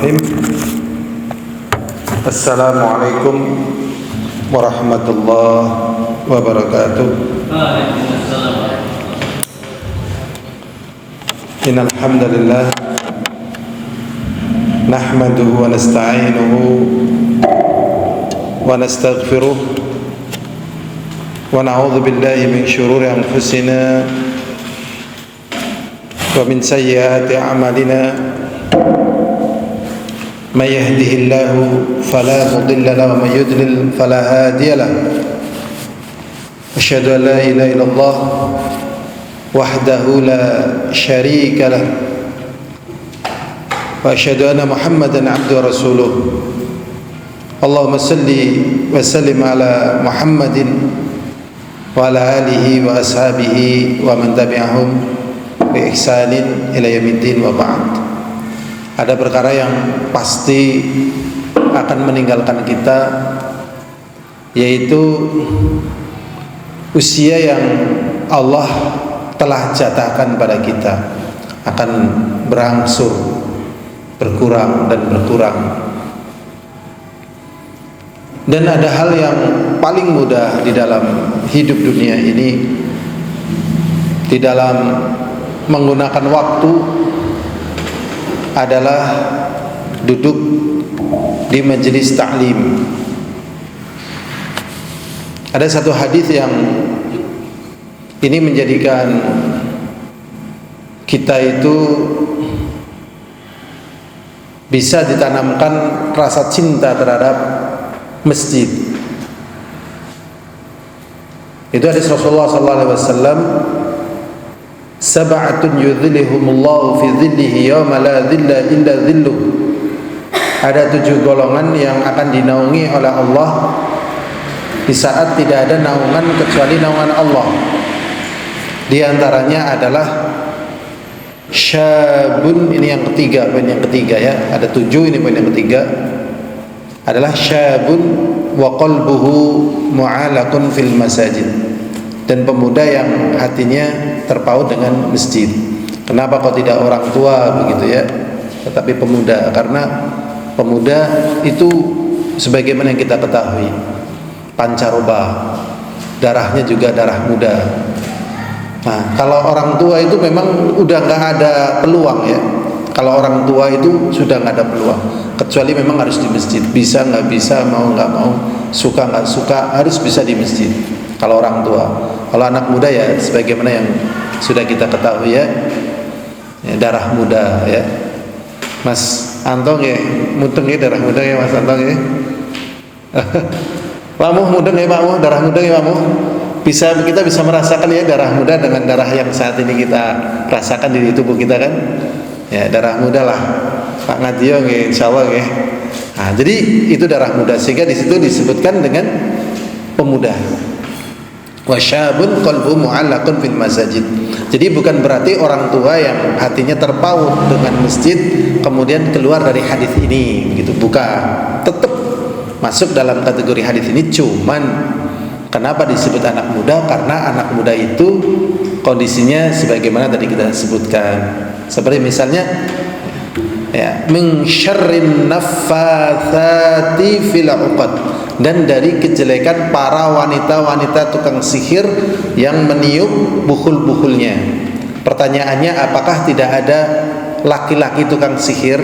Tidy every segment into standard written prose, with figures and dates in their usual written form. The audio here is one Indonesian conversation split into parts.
Bismillahirrahmanirrahim. Assalamualaikum warahmatullahi wabarakatuh. Innal hamdalillah nahmaduhu wa nasta'inuhu wa nastaghfiruh wa na'udzu billahi min shururi anfusina wa min sayyiati a'malina. من يهده الله فلا مضل له ومن يضلل فلا هادي له أشهد أن لا إله إلا الله وحده لا شريك له وأشهد أن محمدا عبده ورسوله اللهم صل وسلم على محمد وعلى آله وأصحابه ومن تبعهم بإحسان إلى يوم الدين وبعد. Ada perkara yang pasti akan meninggalkan kita, yaitu usia yang Allah telah jatahkan pada kita akan berangsur berkurang dan berkurang. Dan ada hal yang paling mudah di dalam hidup dunia ini, di dalam menggunakan waktu, adalah duduk di majelis ta'lim. Ada satu hadis yang ini menjadikan kita itu bisa ditanamkan rasa cinta terhadap masjid. Itu hadis Rasulullah sallallahu alaihi wasallam, sab'atun yudhilluhumullahu fi dhillihi yawma la dhilla illa dhilluh. Ada 7 golongan yang akan dinaungi oleh Allah di saat tidak ada naungan kecuali naungan Allah. Di antaranya adalah syabun, ini yang ketiga, poin yang ketiga ya. Ada 7, ini poin yang ketiga. Adalah syabun wa qalbuhu mu'alaqun fil masajid. Dan pemuda yang hatinya terpaut dengan masjid. Kenapa kok tidak orang tua begitu ya, tetapi pemuda? Karena pemuda itu sebagaimana yang kita ketahui, pancaroba, darahnya juga darah muda. Nah, kalau orang tua itu memang udah nggak ada peluang ya. Kalau orang tua itu sudah nggak ada peluang, kecuali memang harus di masjid. Bisa nggak bisa, mau nggak mau, suka nggak suka, harus bisa di masjid. Kalau orang tua. Kalau anak muda ya sebagaimana yang sudah kita ketahui ya, darah muda ya. Mas Antong ya, mudeng ya darah muda ya Mas Antong ya. Pamuh mudeng ya Pamuh, darah muda ya Pamuh. Kita bisa merasakan ya darah muda dengan darah yang saat ini kita rasakan di tubuh kita kan. Ya, darah muda lah. Pak Ngadio ya, insyaallah ya. Nah, jadi itu darah muda, sehingga di situ disebutkan dengan pemuda. Wasyabun qalbu mu'allaqun fil masajid. Jadi bukan berarti orang tua yang hatinya terpaut dengan masjid kemudian keluar dari hadis ini begitu, bukan. Tetap masuk dalam kategori hadis ini, cuman kenapa disebut anak muda? Karena anak muda itu kondisinya sebagaimana tadi kita sebutkan. Seperti misalnya ya, min syarrin naffatsati fil 'uqad, dan dari kejelekan para wanita-wanita tukang sihir yang meniup bukhul-bukhulnya. Pertanyaannya, apakah tidak ada laki-laki tukang sihir?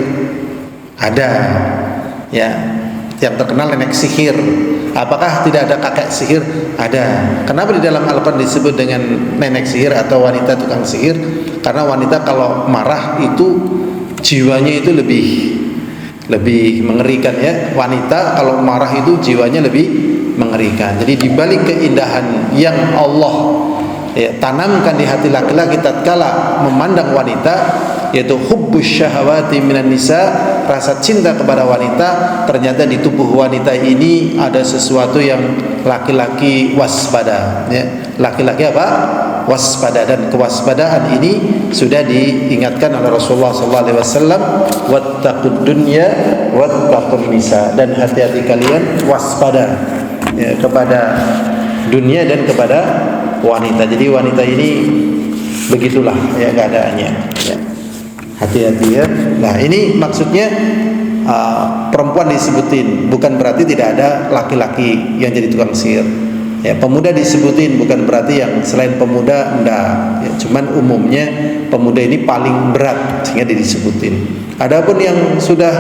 Ada. Ya, yang terkenal nenek sihir. Apakah tidak ada kakek sihir? Ada. Kenapa di dalam Al-Qur'an disebut dengan nenek sihir atau wanita tukang sihir? Karena wanita kalau marah itu jiwanya itu lebih mengerikan ya. Wanita kalau marah itu jiwanya lebih mengerikan. Jadi di balik keindahan yang Allah ya tanamkan di hati laki-laki tatkala memandang wanita, yaitu hubbus syahawati minan nisa, rasa cinta kepada wanita, ternyata di tubuh wanita ini ada sesuatu yang laki-laki waspada ya. Laki-laki apa? Waspada. Dan kewaspadaan ini sudah diingatkan oleh Rasulullah sallallahu alaihi wasallam, wattaqud dunya wattaqun nisa, dan hati-hati kalian waspada ya, kepada dunia dan kepada wanita. Jadi wanita ini begitulah ya keadaannya ya. Hati-hati ya. Nah, ini maksudnya perempuan disebutin, bukan berarti tidak ada laki-laki yang jadi tukang sihir. Ya, pemuda disebutin, bukan berarti yang selain pemuda enggak. Ya, cuman umumnya pemuda ini paling berat sehingga disebutin. Adapun yang sudah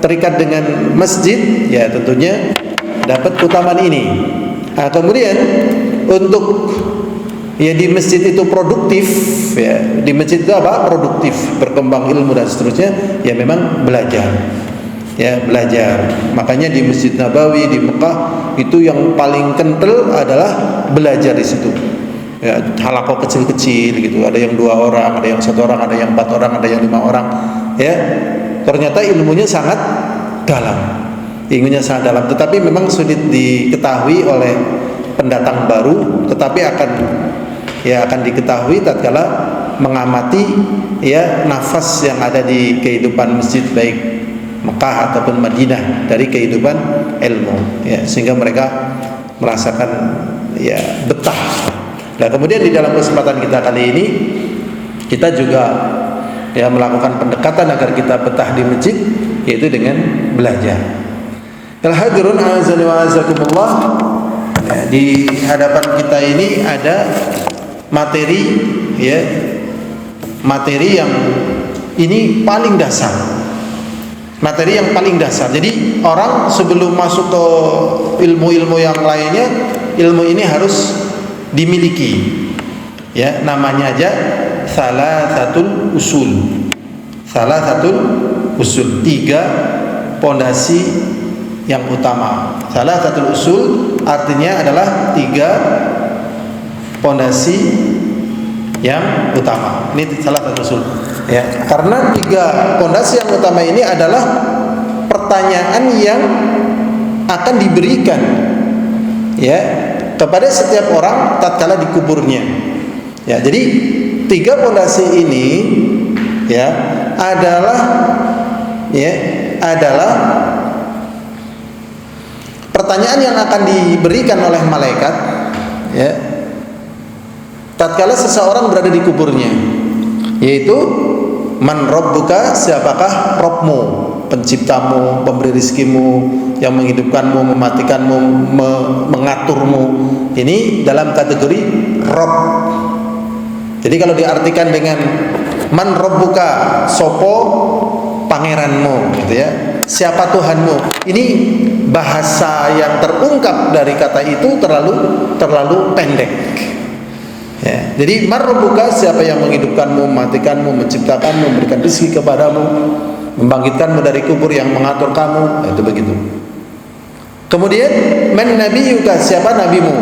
terikat dengan masjid, ya tentunya dapat keutamaan ini. Nah, kemudian untuk ya di masjid itu produktif, ya di masjid itu apa? Produktif, berkembang ilmu dan seterusnya. Ya memang belajar, ya belajar. Makanya di Masjid Nabawi di Mekah itu yang paling kental adalah belajar di situ. Ya, halaqah kecil-kecil gitu. Ada yang 2 orang, ada yang 1 orang, ada yang 4 orang, ada yang 5 orang. Ya, ternyata ilmunya sangat dalam. Ilmunya sangat dalam. Tetapi memang sulit diketahui oleh pendatang baru. Tetapi akan diketahui tatkala mengamati ya nafas yang ada di kehidupan masjid baik Mekah ataupun Madinah dari kehidupan ilmu, ya sehingga mereka merasakan ya betah. Nah, kemudian di dalam kesempatan kita kali ini kita juga ya melakukan pendekatan agar kita betah di masjid, yaitu dengan belajar. Al-hadirun azza wa azakumullah. Ya, di hadapan kita ini ada materi ya, materi yang ini paling dasar. Materi yang paling dasar. Jadi orang sebelum masuk ke ilmu-ilmu yang lainnya, ilmu ini harus dimiliki. Ya, namanya aja salasatul usul. Salasatul usul, 3 pondasi yang utama. Salasatul usul artinya adalah 3 pondasi yang utama. Ini salasatul usul. Ya, karena 3 pondasi yang utama ini adalah pertanyaan yang akan diberikan ya kepada setiap orang tatkala dikuburnya. Ya, jadi 3 pondasi ini ya adalah pertanyaan yang akan diberikan oleh malaikat ya tatkala seseorang berada di kuburnya, yaitu man rabbuka, siapakah Rabbmu, penciptamu, pemberi rizkimu, yang menghidupkanmu, mematikanmu, mengaturmu. Ini dalam kategori Rabb. Jadi kalau diartikan dengan man rabbuka, sopo pangeranmu gitu ya, siapa Tuhanmu, ini bahasa yang terungkap dari kata itu terlalu pendek. Ya, jadi man rabbuka, siapa yang menghidupkanmu, mematikanmu, menciptakanmu, memberikan rezeki kepadamu, membangkitkanmu dari kubur, yang mengatur kamu, itu begitu. Kemudian man nabiyuka, siapa nabimu?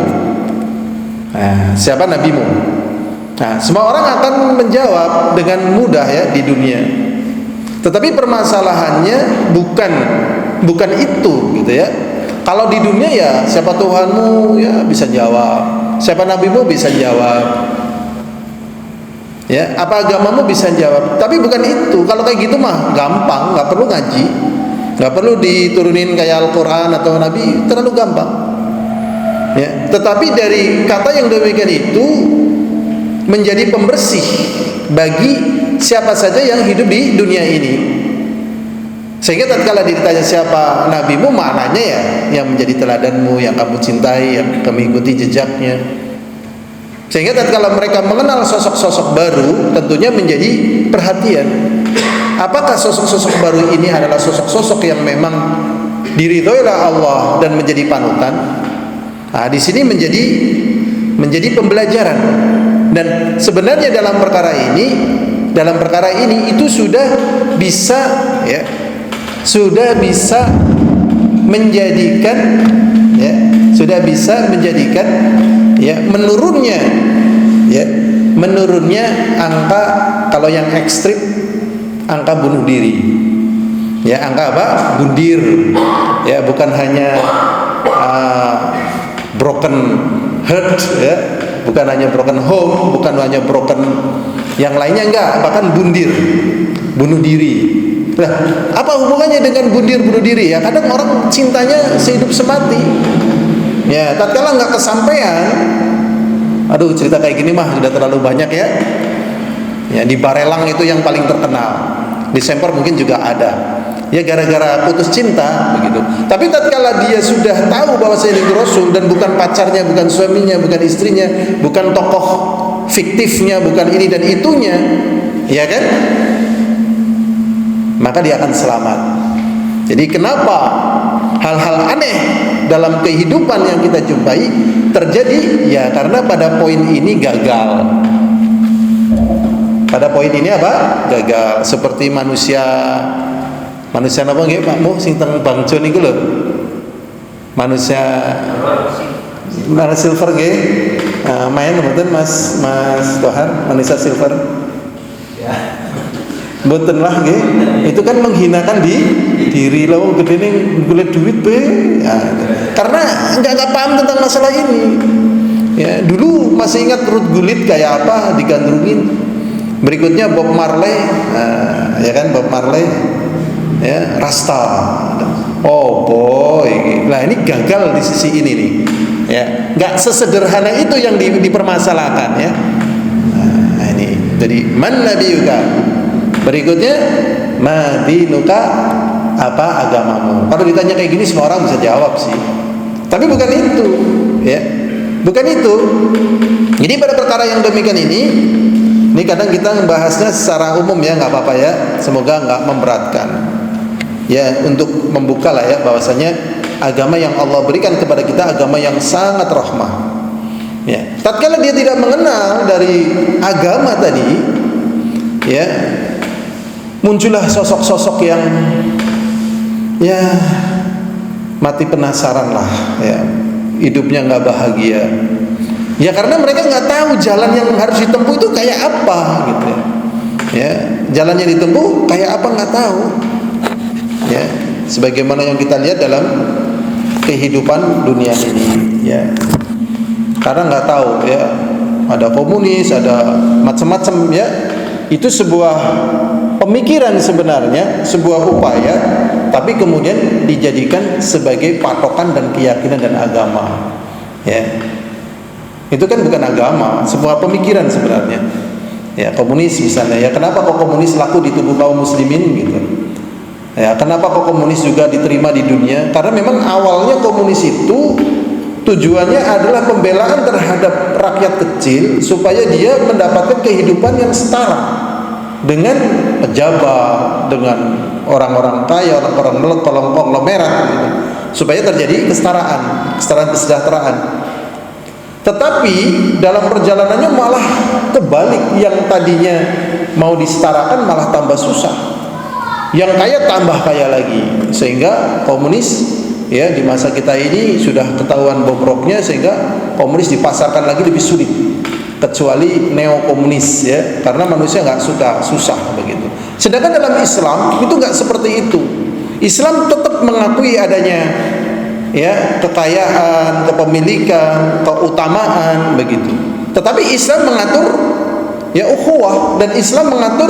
Nah, siapa nabimu? Nah, semua orang akan menjawab dengan mudah ya di dunia. Tetapi permasalahannya bukan itu gitu ya. Kalau di dunia ya siapa Tuhanmu ya bisa jawab, siapa nabimu bisa jawab, ya apa agamamu bisa jawab. Tapi bukan itu. Kalau kayak gitu mah gampang, nggak perlu ngaji, nggak perlu diturunin kayak Al-Quran atau Nabi, terlalu gampang. Ya, tetapi dari kata yang demikian itu menjadi pembersih bagi siapa saja yang hidup di dunia ini. Sehingga tatkala ditanya siapa nabimu, maknanya ya yang menjadi teladanmu, yang kamu cintai, yang kamu ikuti jejaknya. Sehingga tatkala mereka mengenal sosok-sosok baru, tentunya menjadi perhatian. Apakah sosok-sosok baru ini adalah sosok-sosok yang memang diridhoi oleh Allah dan menjadi panutan? Nah, di sini menjadi pembelajaran. Dan sebenarnya dalam perkara ini itu sudah bisa ya, sudah bisa menjadikan ya menurunnya angka, kalau yang ekstrim angka bunuh diri, ya angka apa, bundir, ya bukan hanya broken heart ya, bukan hanya broken home, bukan hanya broken yang lainnya, enggak, bahkan bundir, bunuh diri. Nah, apa hubungannya dengan bunuh diri ya? Kadang orang cintanya sehidup semati. Ya, tatkala nggak kesampaian, aduh cerita kayak gini mah sudah terlalu banyak ya. Ya, di Barelang itu yang paling terkenal. Di Semper mungkin juga ada. ya gara-gara putus cinta begitu. Tapi tatkala dia sudah tahu bahwa Sayyidina itu Rasul dan bukan pacarnya, bukan suaminya, bukan istrinya, bukan tokoh fiktifnya, bukan ini dan itunya, ya kan? Maka dia akan selamat. Jadi kenapa hal-hal aneh dalam kehidupan yang kita jumpai terjadi? Ya karena pada poin ini gagal. Pada poin ini apa? Gagal. Seperti manusia apa nggih Pak Mu sing teng Bangjo niku lho. Manusia silver nggih. Main mboten Mas Tohar, manusia silver. Ya. Mboten lah nggih. Itu kan menghinakan diri lho wong gedene golek duit be. Ya, karena enggak paham tentang masalah ini. Ya, dulu masih ingat Ruth Gullit kayak apa digandrungin. Berikutnya Bob Marley, ya kan Bob Marley, ya Rasta. Oh boy, nah ini gagal di sisi ini nih, ya nggak sesederhana itu yang dipermasalahkan ya. Nah ini, jadi man nabiyuka. Berikutnya madinuka, apa agamamu. Kalau ditanya kayak gini semua orang bisa jawab sih, tapi bukan itu, ya bukan itu. Jadi pada perkara yang demikian ini kadang kita membahasnya secara umum ya, nggak apa-apa ya, semoga nggak memberatkan ya, untuk membuka lah ya bahwasanya agama yang Allah berikan kepada kita agama yang sangat rahmah ya. Tatkala dia tidak mengenal dari agama tadi ya, muncullah sosok-sosok yang ya mati penasaran lah ya, hidupnya nggak bahagia. Ya karena mereka nggak tahu jalan yang harus ditempuh itu kayak apa gitu ya. Ya, jalan yang ditempuh kayak apa nggak tahu. Ya, sebagaimana yang kita lihat dalam kehidupan dunia ini ya. Karena nggak tahu ya, ada komunis, ada macam-macam ya. Itu sebuah pemikiran sebenarnya, sebuah upaya, tapi kemudian dijadikan sebagai patokan dan keyakinan dan agama. Ya. Itu kan bukan agama, sebuah pemikiran sebenarnya. Ya, komunis misalnya, ya kenapa kok komunis laku di tubuh kaum muslimin gitu. Ya, kenapa kok komunis juga diterima di dunia? Karena memang awalnya komunis itu tujuannya adalah pembelaan terhadap rakyat kecil supaya dia mendapatkan kehidupan yang setara dengan pejabat, dengan orang-orang kaya, orang-orang konglomerat gitu. Supaya terjadi kesetaraan kesejahteraan. Tetapi dalam perjalanannya malah kebalik, yang tadinya mau disetarakan malah tambah susah, yang kaya tambah kaya lagi, sehingga komunis ya di masa kita ini sudah ketahuan bobroknya, sehingga komunis dipasarkan lagi lebih sulit, kecuali neo-komunis ya, karena manusia nggak suka susah begitu. Sedangkan dalam Islam itu nggak seperti itu. Islam tetap mengakui adanya ya kekayaan, kepemilikan, keutamaan begitu. Tetapi Islam mengatur ya ukhuwah, dan Islam mengatur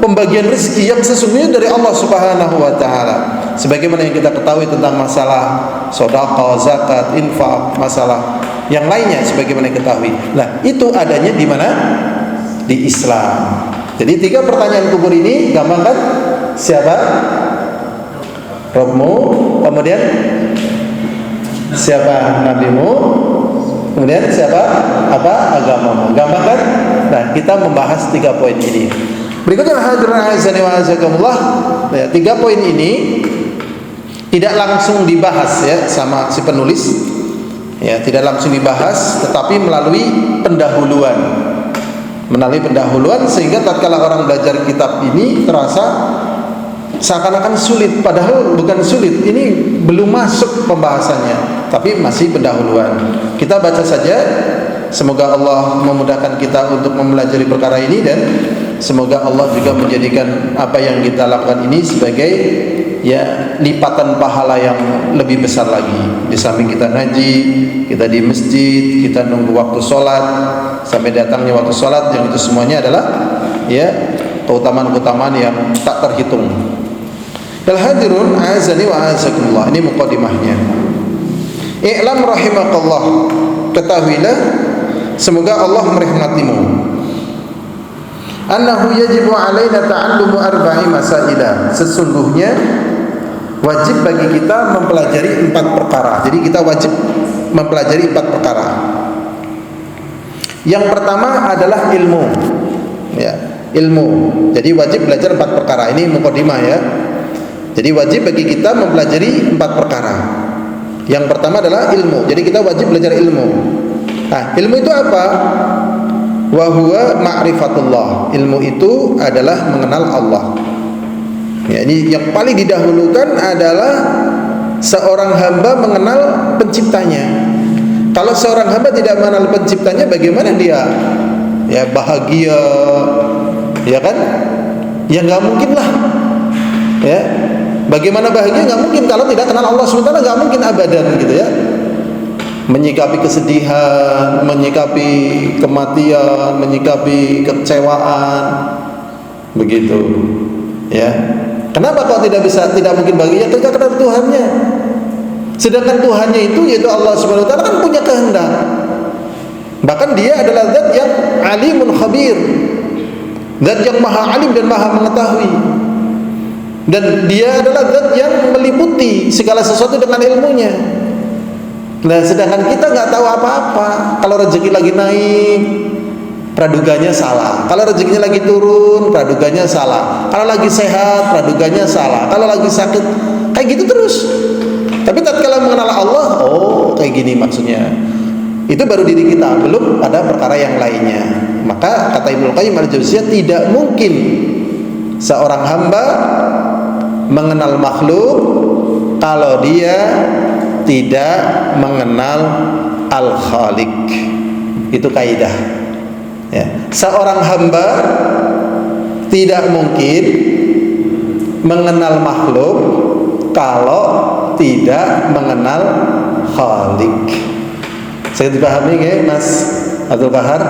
pembagian rezeki yang sesungguhnya dari Allah Subhanahu wa taala. Sebagaimana yang kita ketahui tentang masalah sedekah, zakat, infak, masalah yang lainnya sebagaimana yang ketahui. Nah, itu adanya di mana? Di Islam. Jadi 3 pertanyaan kubur ini gampang kan? Siapa? Rabbmu, kemudian siapa nabimu, kemudian siapa apa agamamu. Gampang kan? Nah, kita membahas 3 poin ini. Berikutnya hadirin azani wa azakumullah. Ya, 3 poin ini tidak langsung dibahas ya sama si penulis. Ya, tidak langsung dibahas, tetapi melalui pendahuluan. Sehingga tatkala orang belajar kitab ini terasa seakan-akan sulit, padahal bukan sulit. Ini belum masuk pembahasannya, tapi masih pendahuluan. Kita baca saja. Semoga Allah memudahkan kita untuk mempelajari perkara ini, dan semoga Allah juga menjadikan apa yang kita lakukan ini sebagai ya lipatan pahala yang lebih besar lagi. Di samping kita ngaji, kita di masjid, kita nunggu waktu sholat sampai datangnya waktu sholat, yang itu semuanya adalah ya keutamaan-keutamaan yang tak terhitung. Al-hadirun azani wa azakumullah. Ini muqaddimahnya. I'lam rahimakallah, ketahuilah semoga Allah merahmatimu, annahu yajibu alaina ta'allumu arba'i masaila, sesungguhnya wajib bagi kita mempelajari 4 perkara. Jadi kita wajib mempelajari 4 perkara. Yang pertama adalah ilmu. Ya, ilmu. Jadi wajib belajar 4 perkara. Ini mukadimah ya. Jadi wajib bagi kita mempelajari 4 perkara. Yang pertama adalah ilmu. Jadi kita wajib belajar ilmu. Nah, ilmu itu apa? Wa huwa ma'rifatullah. Ilmu itu adalah mengenal Allah. Ya, ini yang paling didahulukan adalah seorang hamba mengenal penciptanya. Kalau seorang hamba tidak mengenal penciptanya, bagaimana dia ya bahagia? Ya kan? Ya nggak mungkin lah. Ya, bagaimana bahagia? Nggak mungkin kalau tidak kenal Allah SWT. Nggak mungkin abadan gitu ya. Menyikapi kesedihan, menyikapi kematian, menyikapi kekecewaan, begitu. Ya, kenapa kok tidak mungkin bahagia? Tidak kenal Tuhannya. Sedangkan Tuhannya itu yaitu Allah Subhanahu Wa Taala kan punya kehendak. Bahkan Dia adalah Zat yang alimun khabir, Zat yang maha alim dan maha mengetahui. Dan Dia adalah Zat yang meliputi segala sesuatu dengan ilmunya. Nah, sedangkan kita nggak tahu apa-apa. Kalau rezeki lagi naik, praduganya salah. Kalau rezekinya lagi turun, praduganya salah. Kalau lagi sehat, praduganya salah. Kalau lagi sakit, kayak gitu terus. Tapi tatkala mengenal Allah, oh kayak gini maksudnya. Itu baru diri kita, belum ada perkara yang lainnya. Maka kata Ibnu Qayyim al-Jauziyah, tidak mungkin seorang hamba mengenal makhluk kalau dia tidak mengenal Al-Khaliq. Itu kaidah. Ya. Seorang hamba tidak mungkin mengenal makhluk kalau tidak mengenal Khaliq. Saya dipahami nggih, Mas Abdul Qahar?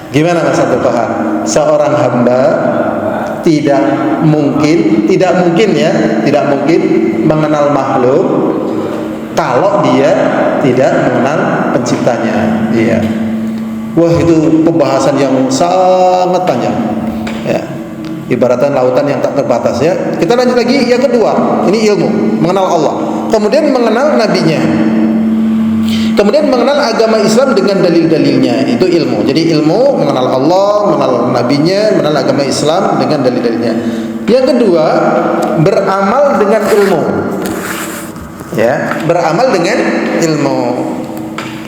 Gimana Mas Abdul Qahar? Seorang hamba tidak mungkin mengenal makhluk kalau dia tidak mengenal penciptanya. Iya. Wah, itu pembahasan yang sangat panjang. Ya. Ibaratnya lautan yang tak terbatas ya. Kita lanjut lagi yang kedua. Ini ilmu, mengenal Allah. Kemudian mengenal nabinya. Kemudian mengenal agama Islam dengan dalil-dalilnya. Itu ilmu. Jadi ilmu mengenal Allah, mengenal nabinya, mengenal agama Islam dengan dalil-dalilnya. Yang kedua, beramal dengan ilmu. Ya, beramal dengan ilmu.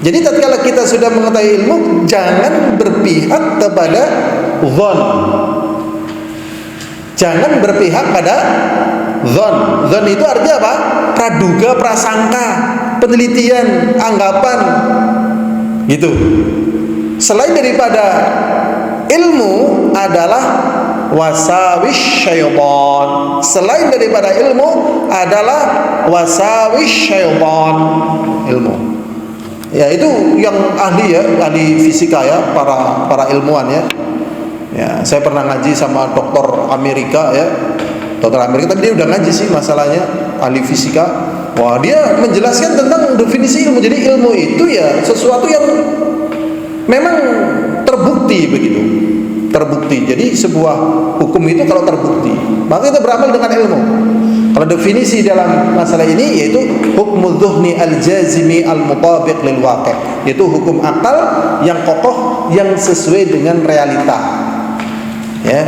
Jadi tatkala kita sudah mengetahui ilmu, jangan berpihak kepada dzan. Jangan berpihak pada dzan. Dzan itu artinya apa? Praduga, prasangka, penelitian, anggapan. Gitu. Selain daripada ilmu adalah wasawis syaitan. Selain daripada ilmu adalah wasawis syaitan. Ilmu. Ya, itu yang ahli ya, ahli fisika ya, para ilmuwan ya. Ya, saya pernah ngaji sama dokter Amerika ya. Dokter Amerika, tapi dia udah ngaji sih masalahnya, ahli fisika. Wah, dia menjelaskan tentang definisi ilmu. Jadi ilmu itu ya sesuatu yang memang terbukti begitu. Terbukti. Jadi sebuah hukum itu kalau terbukti, maka kita beramal dengan ilmu. Kalau definisi dalam masalah ini yaitu hukmul dhuhni al-jazimi al-mutabiq lil waqi', yaitu hukum akal yang kokoh yang sesuai dengan realita. Ya.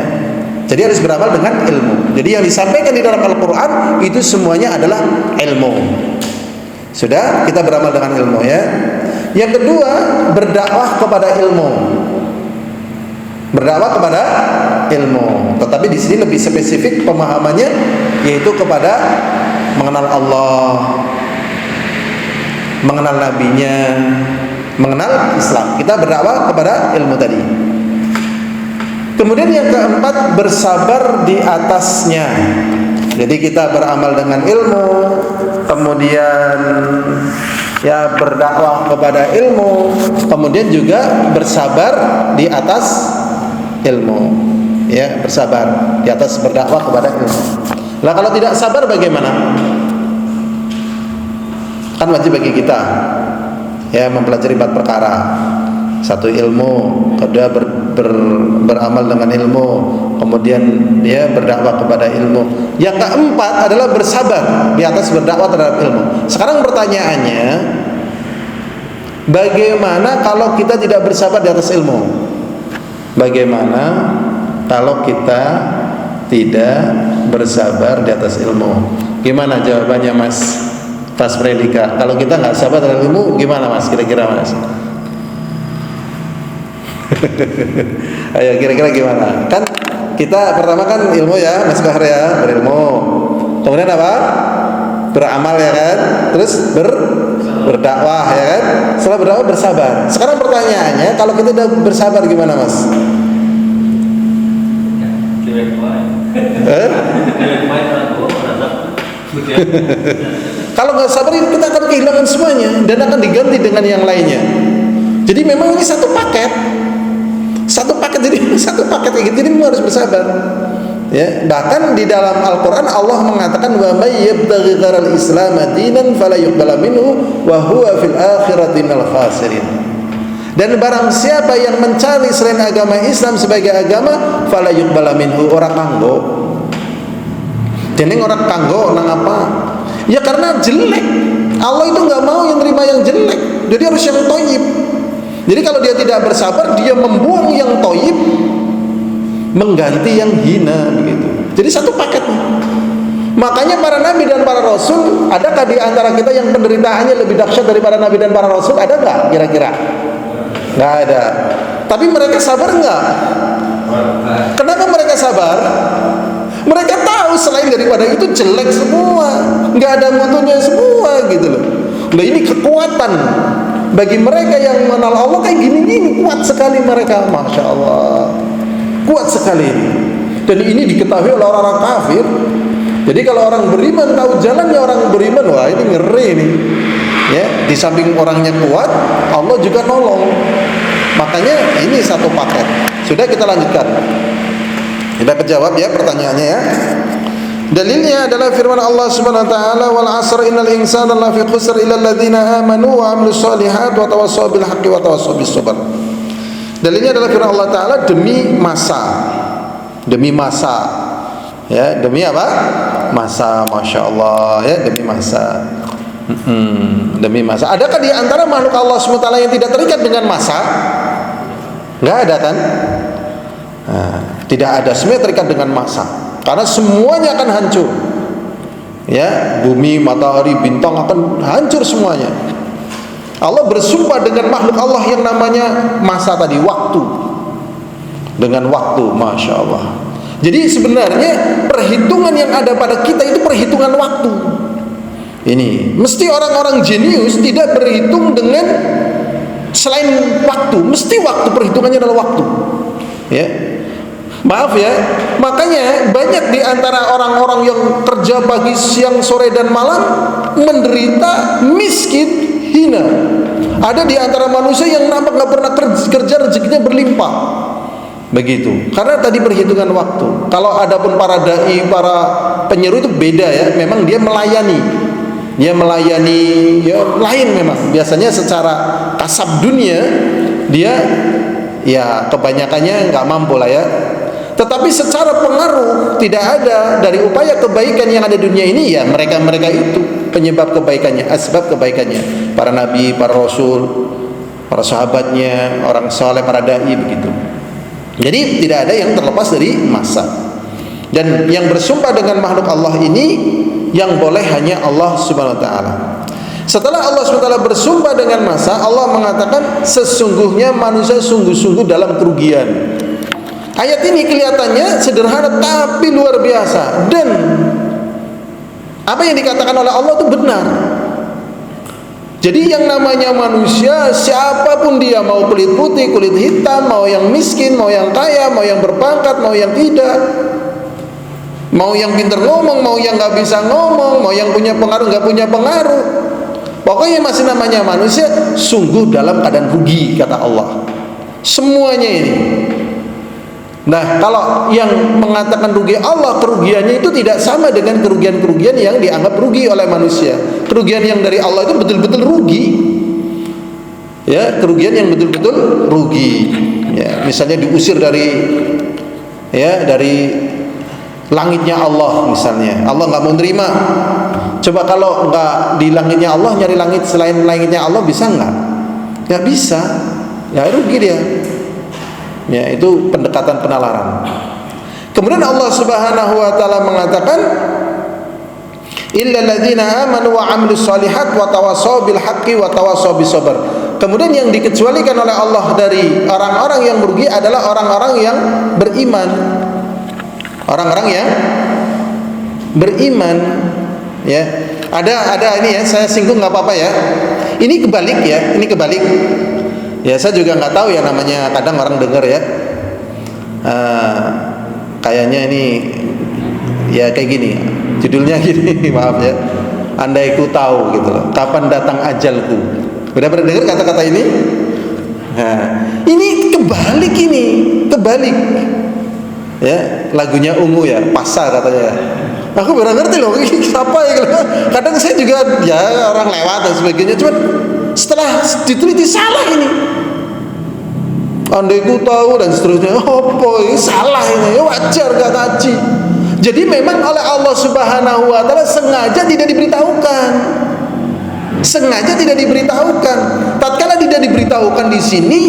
Jadi harus beramal dengan ilmu. Jadi yang disampaikan di dalam Al-Qur'an itu semuanya adalah ilmu. Sudah, kita beramal dengan ilmu ya. Yang kedua, berdakwah kepada ilmu. Berdakwah kepada ilmu. Tetapi di sini lebih spesifik pemahamannya, yaitu kepada mengenal Allah, mengenal nabinya, mengenal Islam. Kita berdakwah kepada ilmu tadi. Kemudian yang keempat, bersabar di atasnya. Jadi kita beramal dengan ilmu, kemudian ya berdakwah kepada ilmu, kemudian juga bersabar di atas ilmu. Ya, bersabar di atas berdakwah kepada ilmu. Lah kalau tidak sabar bagaimana? Kan wajib bagi kita ya mempelajari 4 perkara. 1 ilmu, kedua beramal dengan ilmu, kemudian dia berdakwah kepada ilmu. Yang keempat adalah bersabar di atas berdakwah terhadap ilmu. Sekarang pertanyaannya, bagaimana kalau kita tidak bersabar di atas ilmu? Bagaimana kalau kita tidak bersabar di atas ilmu? Gimana jawabannya Mas Pas Predika? Kalau kita nggak sabar terhadap ilmu, gimana Mas? Kira-kira Mas? Ayo kira-kira gimana? Kan kita pertama kan ilmu ya, Mas Bahar ya, berilmu. Kemudian apa? Beramal ya kan? Terus berdakwah ya kan? Setelah berdakwah bersabar. Sekarang pertanyaannya, kalau kita udah bersabar gimana Mas? Kalau nggak sabar kita akan kehilangan semuanya dan akan diganti dengan yang lainnya. Jadi memang ini satu paket jadi satu paket kayak gitu. Jadi memang harus bersabar. Ya, bahkan di dalam Al-Qur'an Allah mengatakan wa may yabtaghi gharal islam dinan fala yuqbal minhu wa huwa fil akhirati minal khasirin. Dan barang siapa yang mencari selain agama Islam sebagai agama fala yuqbal minhu, orang kanggo. Jadi orang kanggo nang apa? Ya karena jelek. Allah itu enggak mau yang terima yang jelek. Jadi harus yang thayyib. Jadi kalau dia tidak bersabar, dia membuang yang thayyib, mengganti yang hina begitu. Jadi satu paket. Makanya para nabi dan para rasul, adakah di antara kita yang penderitaannya lebih dahsyat dari para nabi dan para rasul? Ada enggak kira-kira? Enggak ada. Tapi mereka sabar enggak? Kenapa mereka sabar? Mereka tahu selain daripada itu jelek semua, enggak ada mutunya semua gitu loh. Nah ini kekuatan bagi mereka yang mengenal Allah kayak gini-gini, kuat sekali mereka, Masya Allah, kuat sekali. Dan ini diketahui oleh orang-orang kafir. Jadi kalau orang beriman tahu jalannya orang beriman, wah ini ngeri nih. Ya, di samping orangnya kuat, Allah juga nolong. Makanya ini satu paket. Sudah, kita lanjutkan. Kita kejawab ya pertanyaannya ya. Dalilnya adalah firman Allah Subhanahu wa taala, wal 'asr innal insana lafi khusr illa alladziina aamanu wa 'amilus shalihaati wa tawassaw bil haqqi wa tawassaw bis sabr. Dalilnya adalah firman Allah taala, demi masa. Demi masa. Ya, demi apa? Masa, Masya Allah ya, demi masa. Demi masa. Adakah di antara makhluk Allah Subhanahu wa taala yang tidak terikat dengan masa? Enggak ada kan? Nah, tidak ada, semua terikat dengan masa. Karena semuanya akan hancur. Ya, bumi, matahari, bintang akan hancur semuanya. Allah bersumpah dengan makhluk Allah yang namanya masa tadi, waktu. Dengan waktu, Masya Allah. Jadi sebenarnya perhitungan yang ada pada kita itu perhitungan waktu. Ini mesti orang-orang jenius tidak berhitung dengan selain waktu. Mesti waktu, perhitungannya adalah waktu. Ya. Maaf ya, makanya banyak di antara orang-orang yang kerja pagi, siang, sore dan malam menderita, miskin, hina. Ada di antara manusia yang nampak nggak pernah kerja, rezekinya berlimpah. Begitu. Karena tadi perhitungan waktu. Kalau adapun para dai, para penyeru itu beda ya. Memang dia melayani. Dia melayani ya lain memang. Biasanya secara kasab dunia dia ya kebanyakannya nggak mampu lah ya. Tetapi secara pengaruh tidak ada dari upaya kebaikan yang ada di dunia ini, ya mereka-mereka itu penyebab kebaikannya, asbab kebaikannya. Para nabi, para rasul, para sahabatnya, orang saleh, para dai begitu. Jadi tidak ada yang terlepas dari masa. Dan yang bersumpah dengan makhluk Allah ini yang boleh hanya Allah Subhanahu wa taala. Setelah Allah Subhanahu wa taala bersumpah dengan masa, Allah mengatakan sesungguhnya manusia sungguh-sungguh dalam kerugian. Ayat ini kelihatannya sederhana tapi luar biasa, dan apa yang dikatakan oleh Allah itu benar. Jadi yang namanya manusia, siapapun dia, mau kulit putih, kulit hitam, mau yang miskin, mau yang kaya, mau yang berpangkat, mau yang tidak, mau yang pintar ngomong, mau yang nggak bisa ngomong, mau yang punya pengaruh, nggak punya pengaruh, pokoknya masih namanya manusia sungguh dalam keadaan rugi, kata Allah. Semuanya ini. Nah, kalau yang mengatakan rugi Allah, kerugiannya itu tidak sama dengan kerugian-kerugian yang dianggap rugi oleh manusia. Kerugian yang dari Allah itu betul-betul rugi. Ya, kerugian yang betul-betul rugi. Ya, misalnya diusir dari ya dari langitnya Allah misalnya, Allah nggak mau terima. Coba kalau nggak di langitnya Allah, nyari langit selain langitnya Allah bisa nggak? Nggak bisa, ya rugi dia. Ya itu pendekatan penalaran. Kemudian Allah Subhanahu wa taala mengatakan, illal ladzina amanu wa 'amilus shalihat wa tawassaw bil haqqi wa tawassaw bis sabr. Kemudian yang dikecualikan oleh Allah dari orang-orang yang merugi adalah orang-orang yang beriman. Orang-orang yang beriman, ya. Ada ini ya, saya singgung nggak apa-apa ya. Ini kebalik ya, ini kebalik. Ya saya juga nggak tahu ya namanya, kadang orang dengar ya. Kayaknya ini ya kayak gini. Judulnya gini, maaf ya. Andai ku tahu gitu loh, kapan datang ajalku. Udah pernah dengar kata-kata ini? Nah, ini kebalik ini, kebalik. Ya, lagunya Ungu ya, Pasar katanya. Aku baru ngerti loh, ini apa ya? Kadang saya juga ya orang lewat dan sebagainya, cuma setelah diteliti salah ini. Andai ku tahu dan seterusnya. Oh, ini salah ini, ya wajar gak ngaji. Jadi memang oleh Allah Subhanahu wa taala sengaja tidak diberitahukan. Sengaja tidak diberitahukan. Tatkala tidak diberitahukan di sini,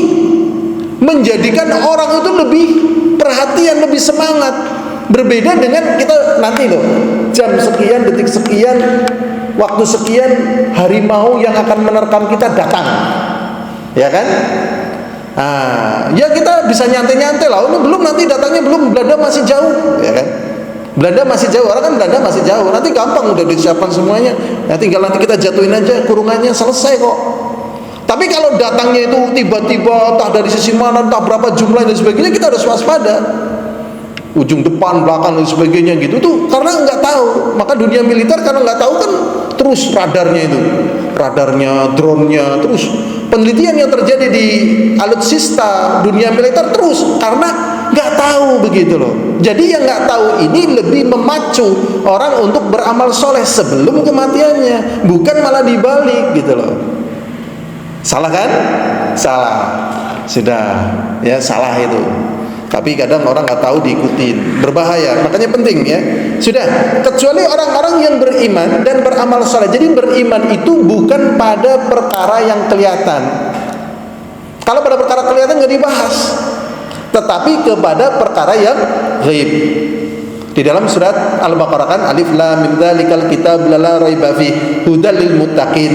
menjadikan orang itu lebih perhatian, lebih semangat. Berbeda dengan kita nanti loh, jam sekian, detik sekian, waktu sekian, harimau yang akan menerkam kita datang, ya kan? Ya kita bisa nyantai-nyantai lah. Ini belum, nanti datangnya belum, Belanda masih jauh, ya kan? Belanda masih jauh, orang kan Belanda masih jauh. Nanti gampang, udah disiapkan semuanya. Ya tinggal nanti kita jatuhin aja kurungannya, selesai kok. Tapi kalau datangnya itu tiba-tiba, entah dari sisi mana, entah berapa jumlah dan sebagainya, kita harus waspada. Ujung depan, belakang dan sebagainya gitu tuh, karena nggak tahu. Maka dunia militer karena nggak tahu kan terus radarnya itu, radarnya, drone-nya, terus penelitian yang terjadi di alutsista dunia militer terus karena nggak tahu begitu loh. Jadi yang nggak tahu ini lebih memacu orang untuk beramal soleh sebelum kematiannya, bukan malah dibalik gitu loh. Salah kan? Salah. Sudah ya, salah itu. Tapi kadang orang nggak tahu diikutin, berbahaya. Makanya penting ya. Sudah, kecuali orang-orang yang beriman dan beramal saleh. Jadi beriman itu bukan pada perkara yang kelihatan. Kalau pada perkara kelihatan nggak dibahas, tetapi kepada perkara yang ghaib. Di dalam surat Al-Baqarah kan, alif lam mim dzalikal kitab la raiba fihi hudal lil muttaqin.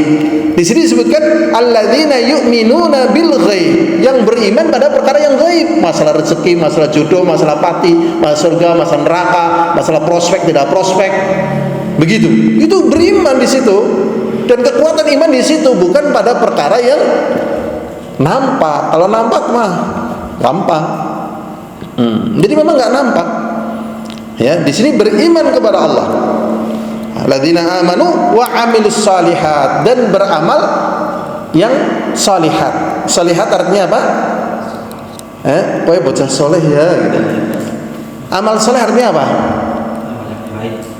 Di sini disebutkan alladzina yu'minuna bil ghaib, yang beriman pada perkara yang ghaib, masalah rezeki, masalah jodoh, masalah pati, masalah surga, masalah neraka, masalah prospek tidak prospek. Begitu. Itu beriman di situ. Dan kekuatan iman di situ bukan pada perkara yang nampak. Kalau nampak mah gampang. Jadi memang enggak nampak. Ya, di sini beriman kepada Allah. Alladzina amanu wa 'amilus shalihat, dan beramal yang salihat. Salihat artinya apa? Pokoknya bocah soleh ya gitu. Amal soleh artinya apa?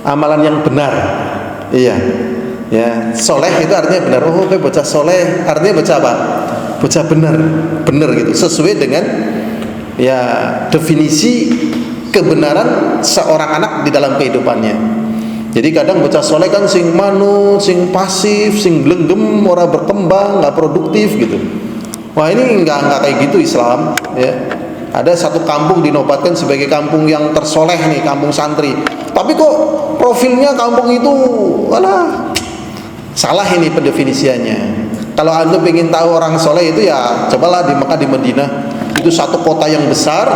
Amalan yang benar. Iya. Ya, soleh itu artinya benar. Oh, kayak bocah soleh artinya bocah apa? Bocah benar. Benar gitu. Sesuai dengan ya definisi kebenaran seorang anak di dalam kehidupannya. Jadi kadang bocah soleh kan sing manut, sing pasif, sing glenggem, ora berkembang, nggak produktif gitu. Wah, ini nggak kayak gitu Islam. Ya, ada satu kampung dinobatkan sebagai kampung yang tersoleh nih, kampung santri. Tapi kok profilnya kampung itu, walah, salah ini pendefinisiannya. Kalau anda ingin tahu orang soleh itu ya cobalah di Mekah, di Madinah. Itu satu kota yang besar,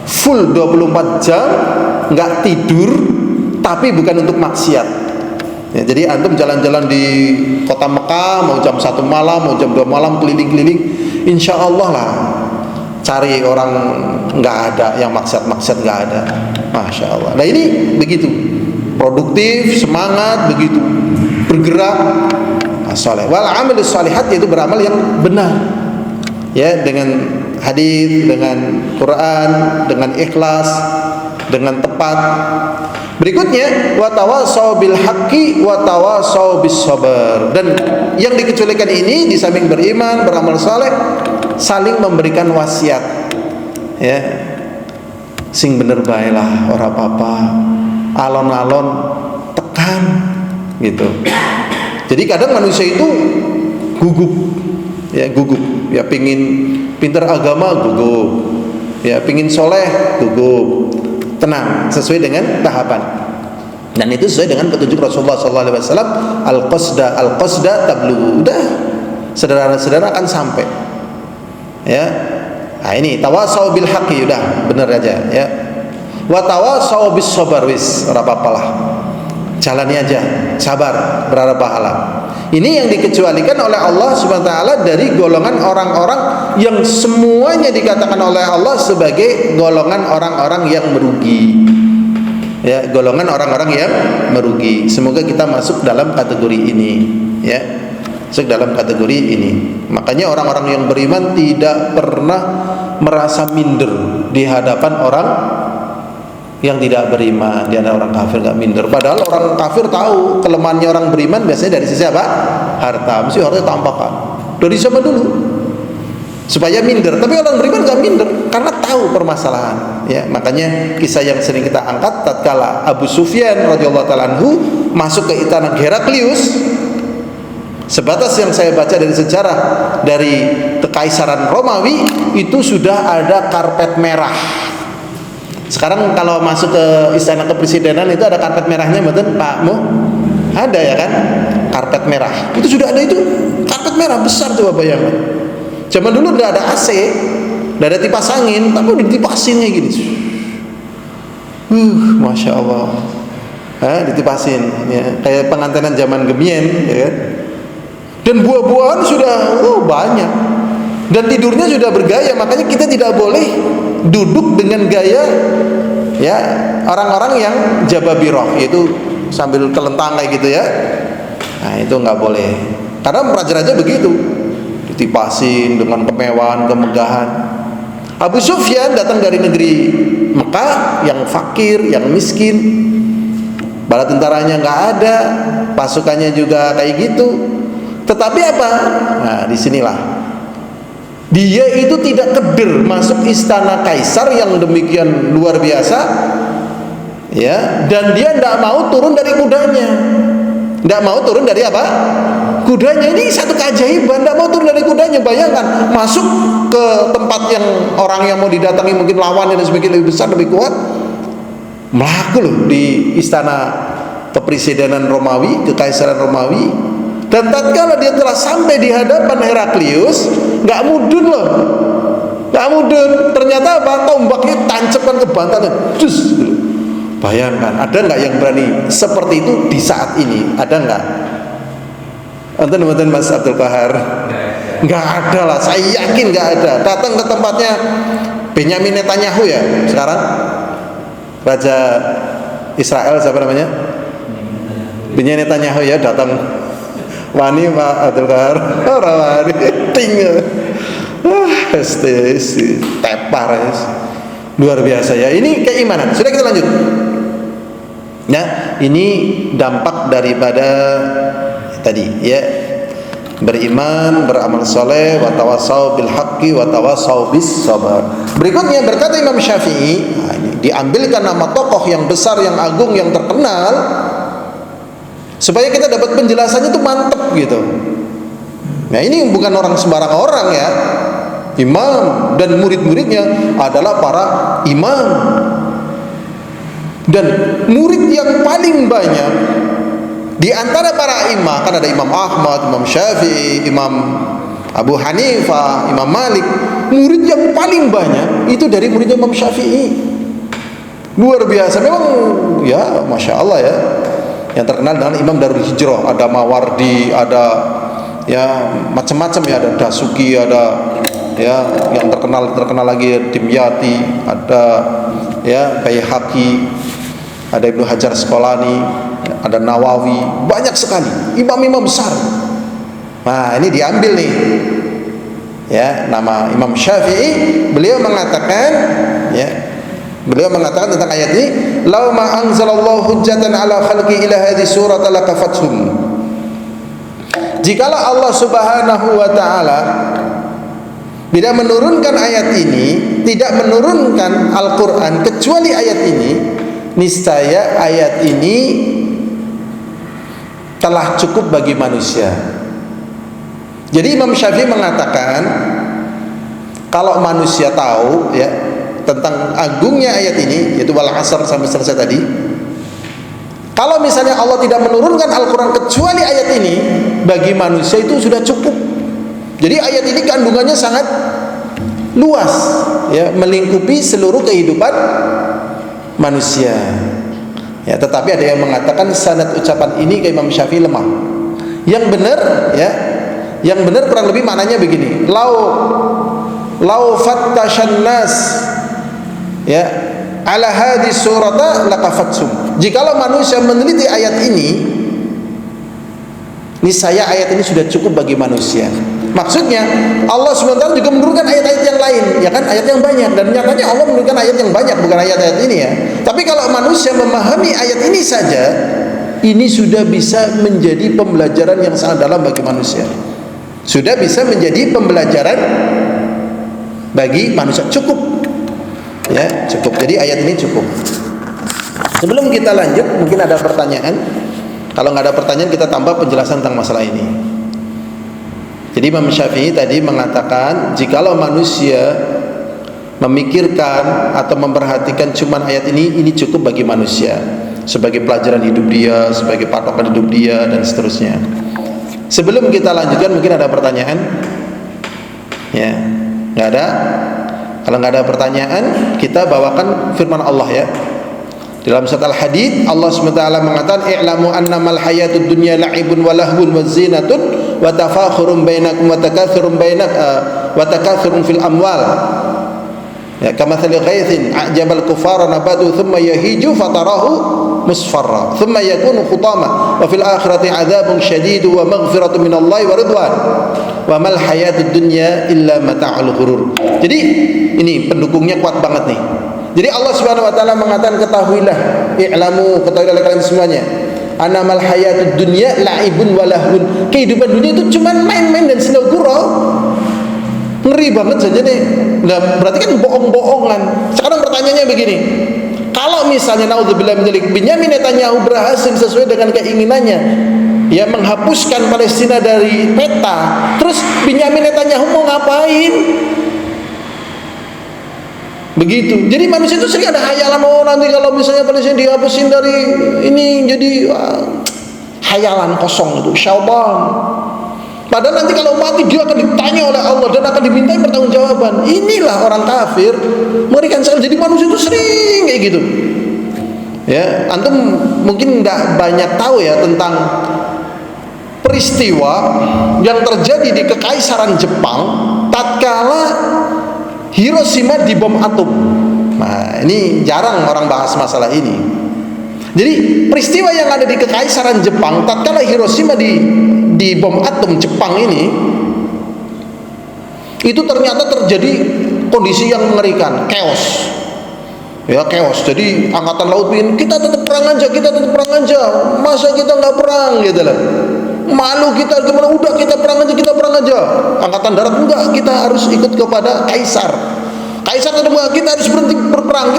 full 24 jam, nggak tidur, tapi bukan untuk maksiat. Ya, jadi antum jalan-jalan di kota Mekah, mau jam 1 malam, mau jam 2 malam, keliling-keliling, insya Allah lah cari orang nggak ada, yang maksiat-maksiat nggak ada. Masya Allah. Nah ini begitu, produktif, semangat, begitu, bergerak, soleh. Wal amilus shalihat, yaitu beramal yang benar. Ya, dengan hadis, dengan Quran, dengan ikhlas, dengan tepat. Berikutnya, wa tawassaw bil haqqi wa tawassaw bis sabr. Dan yang dikecualikan ini di samping beriman, beramal saleh, saling memberikan wasiat. Ya. sing bener bae lah, ora apa-apa. Alon-alon tekan gitu. Jadi kadang manusia itu gugup, ya pingin pinter agama gugup, ya pingin soleh gugup. Tenang, sesuai dengan tahapan. Dan itu sesuai dengan petunjuk Rasulullah SAW. Al-qasda tablu. Udah, saudara-saudara akan sampai. Ya, nah ini tawasau bil haqqi, udah bener aja. Ya, wa tawasau bis sabar, wis ora apa-apalah. Jalani aja, sabar, berharap pahala. Ini yang dikecualikan oleh Allah Subhanahu wa taala dari golongan orang-orang yang semuanya dikatakan oleh Allah sebagai golongan orang-orang yang merugi. Ya, golongan orang-orang yang merugi. Semoga kita masuk dalam kategori ini, ya. Masuk dalam kategori ini. Makanya orang-orang yang beriman tidak pernah merasa minder di hadapan orang yang tidak beriman. Dia ada orang kafir gak minder. Padahal orang kafir tahu kelemahannya orang beriman biasanya dari sisi apa? Harta. Mesti harta tampakan dari zaman dulu supaya minder. Tapi orang beriman gak minder karena tahu permasalahan. Ya, makanya kisah yang sering kita angkat tatkala Abu Sufyan radhiyallahu taala anhu masuk ke istana Heraklius. Sebatas yang saya baca dari sejarah dari Kekaisaran Romawi itu sudah ada karpet merah. Sekarang kalau masuk ke istana kepresidenan itu ada karpet merahnya, betul Pak Mo? Ada ya kan? Karpet merah. Itu sudah ada, itu karpet merah besar, coba bayangkan. Zaman dulu udah ada AC, udah ada kipas angin, tapi udah ditipasin kayak gini. Masya Allah. Ditipasin ya, kayak pengantenan zaman Gemien ya kan? Dan buah-buahan sudah banyak. Dan tidurnya sudah bergaya, makanya kita tidak boleh duduk dengan gaya ya orang-orang yang jababiroh, yaitu sambil telentang kayak gitu ya. Nah itu nggak boleh, karena raja-raja begitu, ditipasin dengan kemewahan, kemegahan. Abu Sufyan datang dari negeri Mekah yang fakir, yang miskin, bala tentaranya nggak ada, pasukannya juga kayak gitu. Tetapi apa? Nah disinilah dia itu tidak keder masuk istana kaisar yang demikian luar biasa, ya, dan dia tidak mau turun dari kudanya, tidak mau turun dari apa? Kudanya. Ini satu keajaiban, tidak mau turun dari kudanya. Bayangkan masuk ke tempat yang orang yang mau didatangi mungkin lawan yang sebagainya lebih besar, lebih kuat, melaku loh di istana kepresidenan Romawi, kekaisaran Romawi. Dan tatkala dia telah sampai di hadapan Heraklius, nggak mudun loh, nggak mudun. Ternyata apa? Tombaknya tancapkan ke bantalnya, dus. Bayangkan, ada nggak yang berani seperti itu di saat ini? Ada nggak? Enten Mas Abdul Qahar? Nggak ada lah, saya yakin nggak ada. Datang ke tempatnya Benyamin Netanyahu ya sekarang, Raja Israel siapa namanya? Benyamin Netanyahu ya datang. Wani Pak Abdul Qahar, orang wani tinggal, tepar, luar biasa ya. Ini keimanan. Sudah, kita lanjut. Ya, ini dampak daripada tadi ya, beriman, beramal soleh, wa tawasau bil haqqi, wa tawasau bis sabar. Berikutnya berkata Imam Syafi'i, nah ini diambilkan nama tokoh yang besar, yang agung, yang terkenal, supaya kita dapat penjelasannya itu mantep gitu. Nah ini bukan orang sembarang orang ya. Imam dan murid-muridnya adalah para imam. Dan murid yang paling banyak di antara para imam, kan ada Imam Ahmad, Imam Syafi'i, Imam Abu Hanifah, Imam Malik. Murid yang paling banyak itu dari muridnya Imam Syafi'i. Luar biasa memang ya, Masya Allah ya. Yang terkenal dengan Imam Darul Hijrah, ada Mawardi, ada ya macam-macam ya, ada Dasuki, ada ya yang terkenal lagi Dimyati, ada ya Baihaqi, ada Ibnu Hajar Asqalani, ada Nawawi, banyak sekali imam-imam besar. Nah ini diambil nih ya nama Imam Syafi'i. Beliau mengatakan ya, beliau mengatakan tentang ayat ini, "Lau ma anzalallahu hujjatan ala khalqi ila hadhihi surata lakafathum." Jikalau Allah Subhanahu wa taala Bila menurunkan ayat ini, tidak menurunkan Al-Quran kecuali ayat ini, niscaya ayat ini telah cukup bagi manusia. Jadi Imam Syafi'i mengatakan, kalau manusia tahu ya tentang agungnya ayat ini, yaitu wal asr sampai selesai tadi, kalau misalnya Allah tidak menurunkan Al-Quran kecuali ayat ini, bagi manusia itu sudah cukup. Jadi ayat ini kandungannya sangat luas, ya, melingkupi seluruh kehidupan manusia. Ya, tetapi ada yang mengatakan sanad ucapan ini ke Imam Syafi'i lemah. Yang benar, ya, yang benar kurang lebih maknanya begini: lau fattashan nas, ya, ala hadis surata lakafatsum. Jikalau manusia meneliti ayat ini, niscaya ayat ini sudah cukup bagi manusia. Maksudnya Allah SWT juga menurunkan ayat-ayat yang lain, ya kan, ayat yang banyak, dan nyatanya Allah menurunkan ayat yang banyak, bukan ayat-ayat ini ya. Tapi kalau manusia memahami ayat ini saja, ini sudah bisa menjadi pembelajaran yang sangat dalam bagi manusia. Sudah bisa menjadi pembelajaran bagi manusia. Cukup, ya, cukup. Jadi ayat ini cukup. Sebelum kita lanjut, mungkin ada pertanyaan. Kalau nggak ada pertanyaan, kita tambah penjelasan tentang masalah ini. Jadi Imam Syafi'i tadi mengatakan, jikalau manusia memikirkan atau memperhatikan cuman ayat ini cukup bagi manusia sebagai pelajaran hidup dia, sebagai patokan hidup dia, dan seterusnya. Sebelum kita lanjutkan, mungkin ada pertanyaan? Ya, nggak ada? Kalau nggak ada pertanyaan, kita bawakan firman Allah ya. Dalam surat Al-Hadid, Allah SWT mengatakan, i'lamu annamal hayatud dunya la'ibun wa lahwun wa zinatun wa tafakhurun bainakum wa takathurun fil amwal. Ya, kamathali ghaithin a'jabal kuffara nabatu thumma yahiju fatarahu musfarra thumma yakunu khutama wa fil akhirati 'adzabun syadidu wa maghfiratun minallahi wa ridwan wa mal hayatud dunya illa mata'ul ghurur. Jadi ini pendukungnya kuat banget nih. Jadi Allah Subhanahu wa taala mengatakan, ketahuilah, i'lamu, ketahuilah kalian semuanya, annamal hayatud dunya la'ibun wa lahun. Kehidupan dunia itu cuma main-main dan senda gurau. Ngeri banget saja nih. Nah, berarti kan bohong-bohongan. Sekarang pertanyaannya begini. Kalau misalnya naudzubillah min dzalik, Benyamin Netanyahu berhasil sesuai dengan keinginannya, ya, menghapuskan Palestina dari peta, terus Benyamin Netanyahu mau ngapain? Begitu. Jadi manusia itu sering ada hayalan, oh nanti kalau misalnya Palestina dihapusin dari ini, jadi hayalan kosong itu, syaitan. Padahal nanti kalau mati dia akan ditanya oleh Allah dan akan dimintai pertanggungjawaban. Inilah orang kafir, mengerikan sekali. Jadi manusia itu sering kayak gitu. Ya, antum mungkin nggak banyak tahu ya tentang peristiwa yang terjadi di Kekaisaran Jepang tatkala Hiroshima dibom atom. Nah, ini jarang orang bahas masalah ini. Jadi peristiwa yang ada di Kekaisaran Jepang tatkala Hiroshima di bom atom Jepang ini, itu ternyata terjadi kondisi yang mengerikan, chaos. Ya, chaos. Jadi angkatan laut ingin kita tetap perang aja, masa kita nggak perang gitu lah. Malu kita gimana, udah kita perang aja. Angkatan darat enggak, kita harus ikut kepada kaisar. Kaisar tetap kita harus berhenti berperang,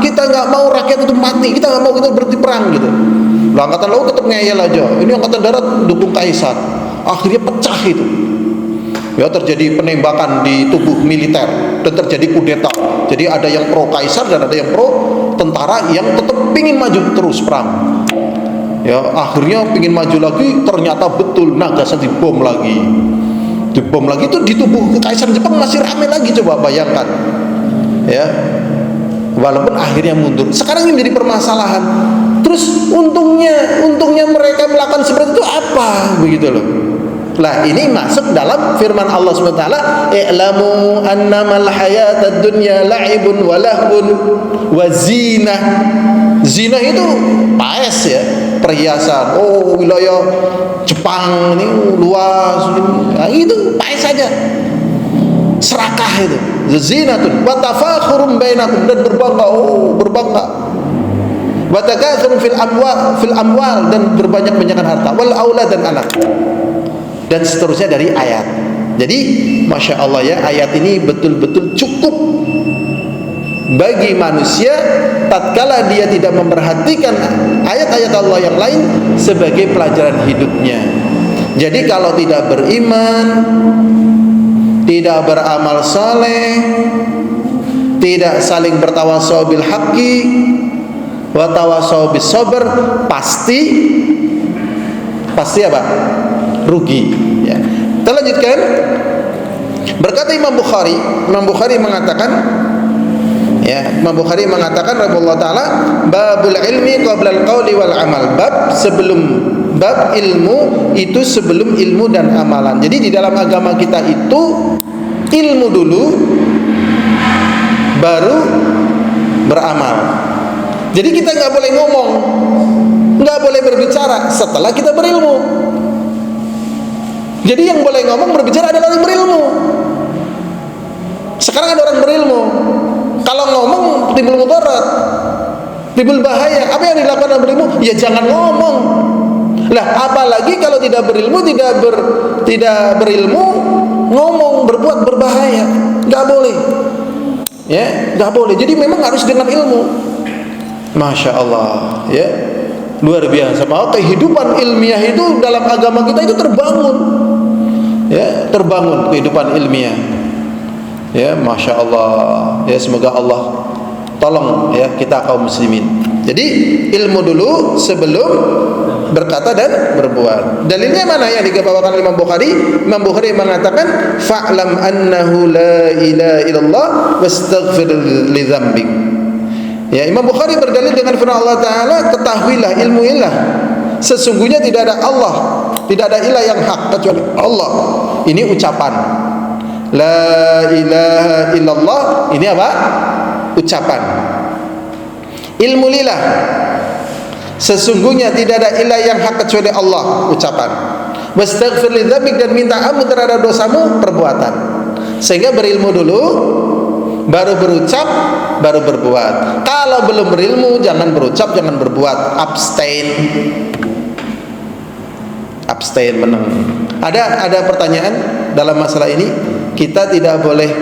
kita nggak mau rakyat itu mati, kita nggak mau kita berhenti perang gitu. Nah, angkatan laut tetap ngeyel aja. Ini angkatan darat dukung kaisar. Akhirnya pecah itu. Ya, terjadi penembakan di tubuh militer dan terjadi kudeta. Jadi ada yang pro kaisar dan ada yang pro tentara yang tetap pingin maju terus perang. Ya, akhirnya pingin maju lagi, ternyata betul Nagasaki dibom lagi. Dibom lagi itu di tubuh Kekaisaran Jepang masih ramai lagi, coba bayangkan. Ya. Walaupun akhirnya mundur. Sekarang ini menjadi permasalahan. Terus untungnya mereka melakukan seperti itu apa? Begitu loh. Lah, ini masuk dalam firman Allah SWT, i'lamu annamal hayatad dunya la'ibun wa lahwun wa zinah. Zinah itu paes ya, perhiasan. Oh, wilayah Jepang ini luas, nah, itu paes saja. Serakah itu. Zinatun wa tafakhurum bainakum, dan berbangga. Wa takatsurun fil amwal, dan berbanyak-banyakan harta, wal aulad, dan anak. Dan seterusnya dari ayat. Jadi Masya Allah ya, ayat ini betul-betul cukup bagi manusia tatkala dia tidak memperhatikan ayat-ayat Allah yang lain sebagai pelajaran hidupnya. Jadi kalau tidak beriman, tidak beramal saleh, tidak saling bertawasau bil haqqi wa tawasau bis sabr, pasti apa? Rugi ya. Kita lanjutkan. Berkata Imam Bukhari mengatakan ya, Imam Bukhari mengatakan rahimahullah taala, babul ilmi qabla al-qauli wal amal. Bab ilmu itu sebelum ilmu dan amalan. Jadi di dalam agama kita itu ilmu dulu baru beramal. Jadi kita nggak boleh ngomong, nggak boleh berbicara setelah kita berilmu. Jadi yang boleh ngomong berbicara adalah orang berilmu. Sekarang ada orang berilmu, kalau ngomong timbul mudarat, timbul bahaya. Apa yang dilakukan orang berilmu? Ya jangan ngomong. Lah apalagi kalau tidak berilmu, tidak berilmu, ngomong, berbuat berbahaya. Nggak boleh. Ya, nggak boleh. Jadi memang harus dengan ilmu. Masya Allah, ya, luar biasa. Bahwa kehidupan ilmiah itu dalam agama kita itu terbangun. Ya, terbangun kehidupan ilmiah. Ya, Masya Allah. Ya, semoga Allah tolong ya kita kaum muslimin. Jadi ilmu dulu sebelum berkata dan berbuat. Dalilnya mana yang dibawakan oleh Imam Bukhari? Imam Bukhari mengatakan, fa'lam annahu la ilaha illallah wastaghfir li dzambik. Ya, Imam Bukhari berdalil dengan firman Allah Ta'ala, ketahuilah, ilmuilah, sesungguhnya tidak ada Allah, tidak ada ilah yang hak kecuali Allah. Ini ucapan la ilaha illallah, ini apa? Ucapan. Ilmu lillah, sesungguhnya tidak ada ilah yang hak kecuali Allah, ucapan. Wastaghfir li dzambik, dan minta ampun terhadap dosamu, perbuatan. Sehingga berilmu dulu baru berucap, baru berbuat. Kalau belum berilmu jangan berucap, jangan berbuat. Abstain menang. Ada pertanyaan dalam masalah ini. Kita tidak boleh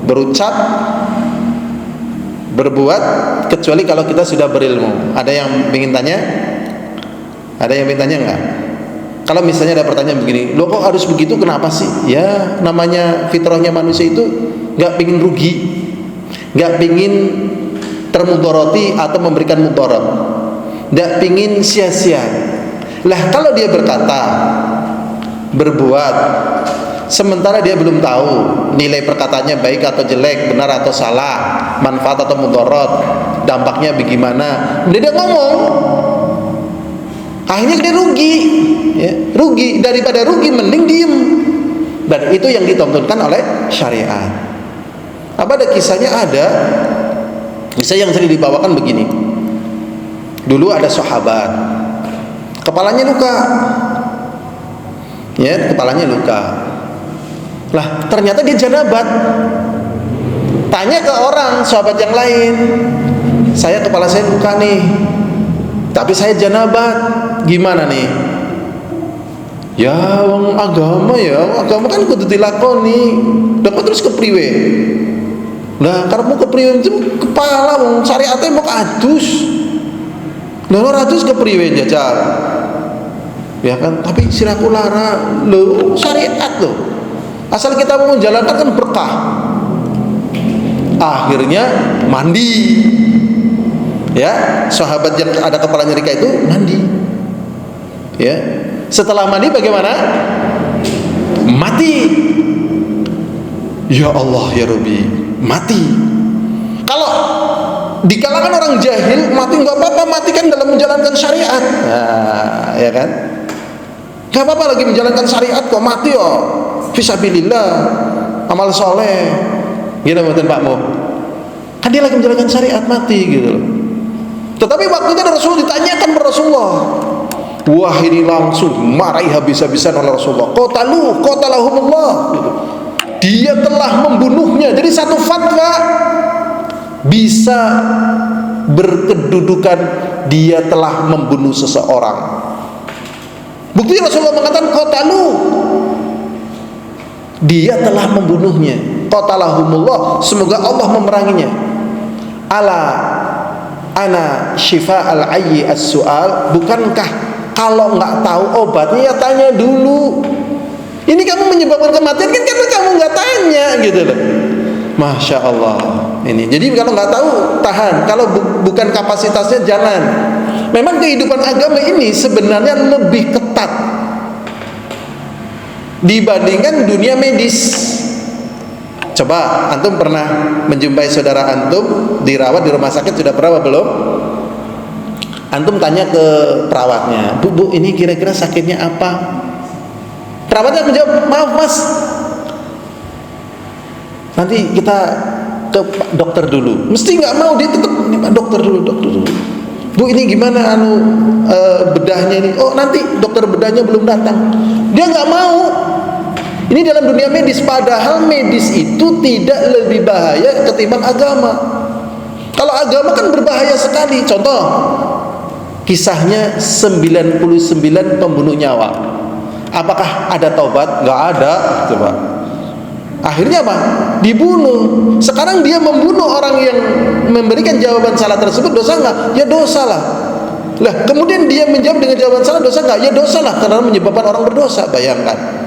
berucap, berbuat kecuali kalau kita sudah berilmu. Ada yang ingin tanya? Ada yang ingin tanya enggak? Kalau misalnya ada pertanyaan begini, loh kok harus begitu, kenapa sih? Ya namanya fitrahnya manusia itu nggak pingin rugi, nggak pingin termudoroti atau memberikan mudarat, nggak pingin sia-sia. Lah kalau dia berkata, berbuat, sementara dia belum tahu nilai perkataannya baik atau jelek, benar atau salah, manfaat atau mudarat, dampaknya bagaimana, dia ngomong, akhirnya dia rugi ya, rugi. Daripada rugi mending diem. Dan itu yang ditontonkan oleh syariat. Apa ada kisahnya? Ada kisah yang sering dibawakan begini. Dulu ada sahabat, kepalanya luka ya, kepalanya luka. Lah ternyata dia janabat. Tanya ke orang sahabat yang lain, saya kepala saya luka nih, tapi saya janabat, gimana nih? Ya wong agama kan kudu dilakoni. Dapat terus kepriwe? Lah karepmu kepriwe itu kepala wong syariate mau adus. Lah ora adus kepriwe jajal? Ya kan, tapi siraku lara lho, syariat lho. Asal kita mau menjalankan kan berkah. Akhirnya mandi. Ya, sahabat yang ada kepalanya luka itu mandi. Ya. Setelah mandi bagaimana? Mati. Ya Allah ya Rabbi, mati. Kalau di kalangan orang jahil mati nggak apa-apa, mati kan dalam menjalankan syariat. Nah, ya kan? Nggak apa-apa lagi menjalankan syariat kok mati oh. Fisabilillah, amal soleh. Gitu mboten Pak Mo. Kan dia lagi menjalankan syariat mati gitu. Tetapi waktunya Rasul ditanyakan kepada Rasulullah. Wah ini langsung marahi habis-habisan oleh Rasulullah. Qatalahumullah. Dia telah membunuhnya. Jadi satu fatwa bisa berkedudukan dia telah membunuh seseorang. Buktinya Rasulullah mengatakan qatalu. dia telah membunuhnya. Qatalahumullah, semoga Allah memeranginya. Ala ana syifa al-ayyi as-su'al, bukankah kalau nggak tahu obatnya ya tanya dulu. Ini kamu menyebabkan kematian kan karena kamu nggak tanya gitu loh. Masya Allah. Ini jadi kalau nggak tahu tahan, kalau bukan kapasitasnya jangan. Memang kehidupan agama ini sebenarnya lebih ketat dibandingkan dunia medis. Coba antum pernah menjumpai saudara antum dirawat di rumah sakit, sudah pernah belum? Antum tanya ke perawatnya, bu ini kira-kira sakitnya apa? Perawatnya menjawab, maaf mas, nanti kita ke dokter dulu. Mesti nggak mau, dia tetap ini pak dokter dulu. Bu ini gimana bedahnya ini? Oh nanti dokter bedahnya belum datang. Dia nggak mau. Ini dalam dunia medis, padahal medis itu tidak lebih bahaya ketimbang agama. Kalau agama kan berbahaya sekali. Contoh, kisahnya 99 pembunuh nyawa. Apakah ada taubat? Nggak ada. Coba. Akhirnya apa? Dibunuh. Sekarang dia membunuh orang yang memberikan jawaban salah tersebut, dosa nggak? Ya dosa lah. Lah, kemudian dia menjawab dengan jawaban salah, dosa nggak? Ya dosa lah, karena menyebabkan orang berdosa. Bayangkan.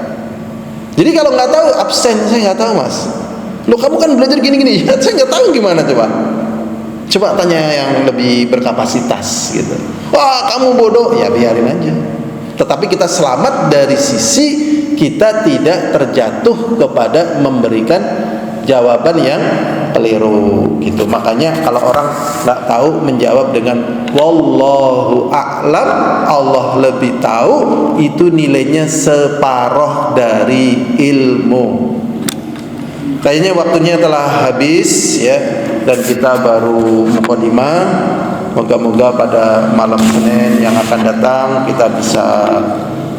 Jadi kalau nggak tahu absen, saya nggak tahu mas. Loh kamu kan belajar gini-gini, ya, saya nggak tahu gimana coba. Coba tanya yang lebih berkapasitas gitu. Wah kamu bodoh, ya biarin aja. Tetapi kita selamat dari sisi kita tidak terjatuh kepada memberikan jawaban yang keliru gitu. Makanya kalau orang nggak tahu menjawab dengan wallahu a'lam, Allah lebih tahu, itu nilainya separuh dari ilmu. Kayaknya waktunya telah habis ya, dan kita baru mukadimah. Moga-moga pada malam Senin yang akan datang kita bisa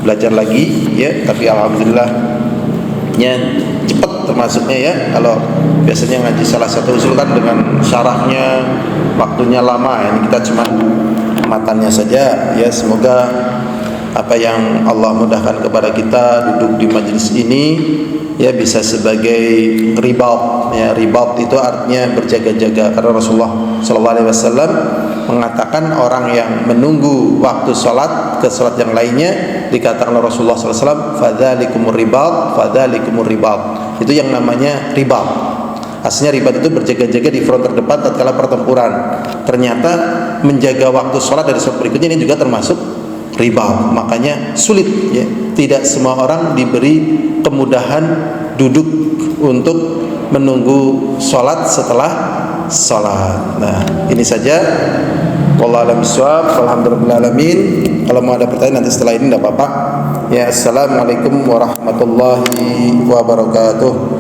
belajar lagi ya. Tapi alhamdulillah cepat termasuknya ya. Kalau biasanya ngaji salah satu usul kan dengan syarahnya waktunya lama, ini kita cuma matannya saja ya. Semoga apa yang Allah mudahkan kepada kita duduk di majelis ini ya bisa sebagai ribat ya. Ribat itu artinya berjaga-jaga, karena Rasulullah SAW mengatakan orang yang menunggu waktu sholat ke sholat yang lainnya, dikatakan oleh Rasulullah SAW, fadzalikumur ribat, fadzalikumur ribat. Itu yang namanya ribat. Aslinya ribat itu berjaga-jaga di front terdepan tatkala pertempuran. Ternyata menjaga waktu sholat dari sholat berikutnya ini juga termasuk ribat. Makanya sulit ya. Tidak semua orang diberi kemudahan duduk untuk menunggu sholat setelah sholat. Nah ini saja. Wallahu a'lam bishawab. Alhamdulillah alamin. Kalau mau ada pertanyaan nanti setelah ini tidak apa-apa. Ya, assalamualaikum warahmatullahi wabarakatuh.